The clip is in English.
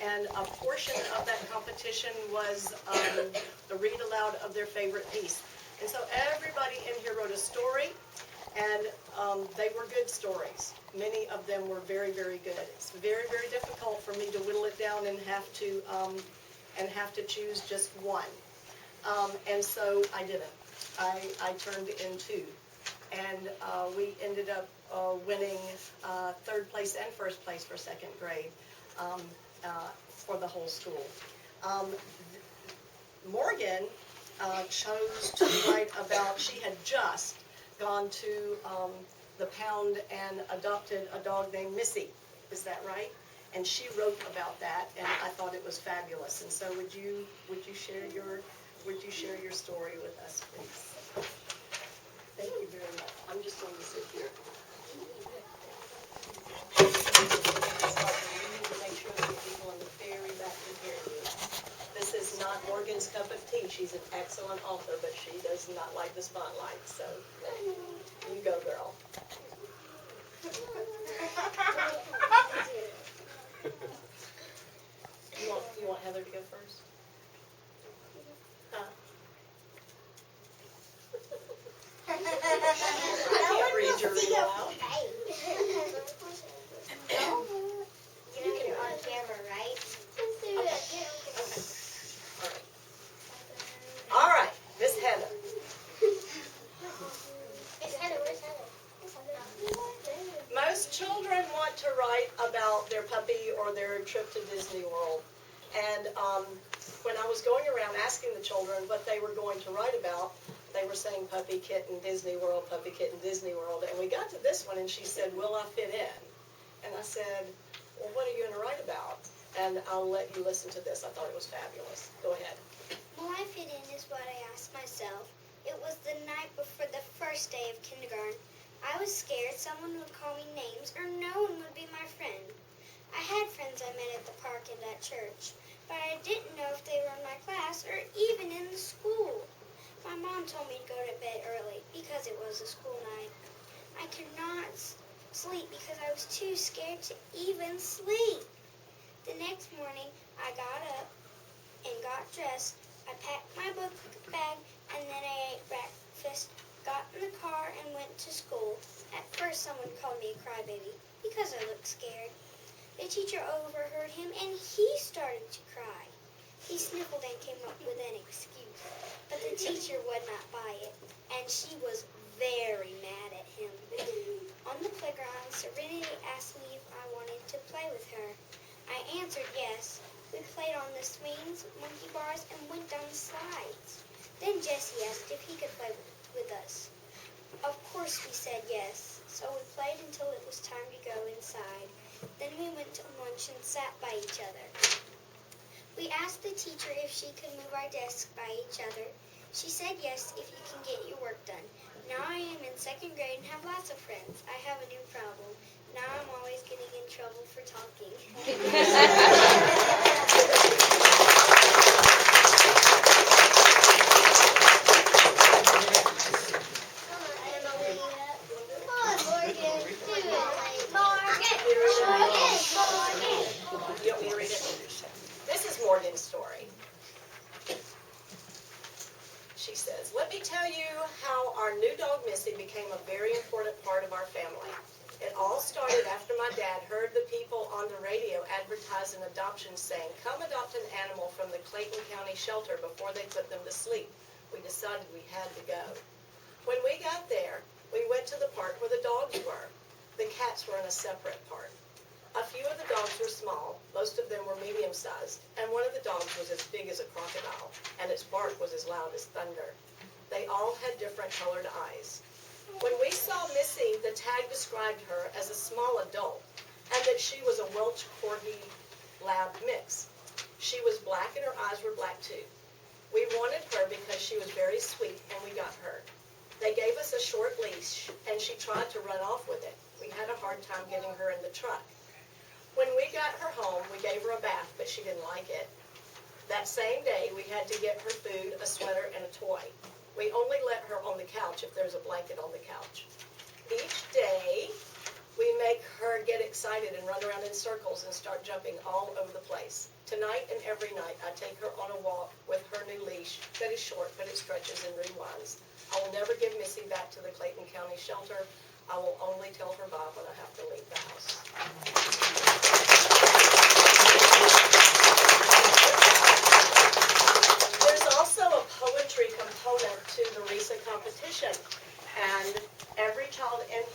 and a portion of that competition was the read aloud of their favorite piece. And so everybody in here wrote a story, and they were good stories. Many of them were very, very good. It's very, very difficult for me to whittle it down and have to choose just one. And so I didn't. I turned in two, and we ended up winning third place and first place for second grade for the whole school. Morgan chose to write about, she had just gone to the pound and adopted a dog named Missy. Is that right? And she wrote about that, and I thought it was fabulous. And so would you share your story with us, please? Thank you very much. I'm just going to sit here. You need to make sure that the people in the very back can hear you. This is not Morgan's cup of tea. She's an excellent author, but she does not like the spotlight. So you go, girl. You want Heather to go first? Huh? I can't read your read aloud. You're on camera, right? Okay. All right, Miss Heather. Where's Heather? Most children want to write about their puppy or their trip to Disney World. And when I was going around asking the children what they were going to write about, they were saying puppy, kitten, Disney World, puppy, kitten, Disney World. And we got to this one, and she said, will I fit in? And I said, well, what are you going to write about? And I'll let you listen to this. I thought it was fabulous. Go ahead. Will I fit in is what I asked myself. It was the night before the first day of kindergarten. I was scared someone would call me names or no one would be my friend. I had friends I met at the park and at church, but I didn't know if they were in my class or even in the school. My mom told me to go to bed early because it was a school night. I could not sleep because I was too scared to even sleep. The next morning, I got up and got dressed. I packed my book bag and then I ate breakfast, got in the car and went to school. At first, someone called me a crybaby because I looked scared. The teacher overheard him and he started to cry. He sniffled and came up with an excuse, but the teacher would not buy it, and she was very mad at him. On the playground, Serenity asked me if I wanted to play with her. I answered yes. We played on the swings, monkey bars, and went down the slides. Then Jesse asked if he could play with us. Of course we said yes, so we played until it was time to go inside. Then we went to lunch and sat by each other. We asked the teacher if she could move our desks by each other. She said yes if you can get your work done. Now I am in second grade and have lots of friends. I have a new problem. Now I'm always getting in trouble for talking. You want me to read it? This is Morgan's story. She says, let me tell you how our new dog Missy became a very important part of our family. It all started after my dad heard the people on the radio advertise an adoption saying, come adopt an animal from the Clayton County shelter before they put them to sleep. We decided we had to go. When we got there, we went to the park where the dogs were. The cats were in a separate part. A few of the dogs were small, most of them were medium-sized, and one of the dogs was as big as a crocodile, and its bark was as loud as thunder. They all had different colored eyes. When we saw Missy, the tag described her as a small adult, and that she was a Welsh Corgi Lab mix. She was black and her eyes were black too. We wanted her because she was very sweet, and we got her. They gave us a short leash, and she tried to run off with it. We had a hard time getting her in the truck. When we got her home, we gave her a bath, but she didn't like it. That same day, we had to get her food, a sweater, and a toy. We only let her on the couch if there's a blanket on the couch. Each day, We make her get excited and run around in circles and start jumping all over the place. Tonight and every night, I take her on a walk with her new leash that is short, but it stretches and rewinds. I will never give Missy back to the Clayton County shelter. I will only tell her bye when I have to leave the house. There's also a poetry component to the RISA competition, and every child in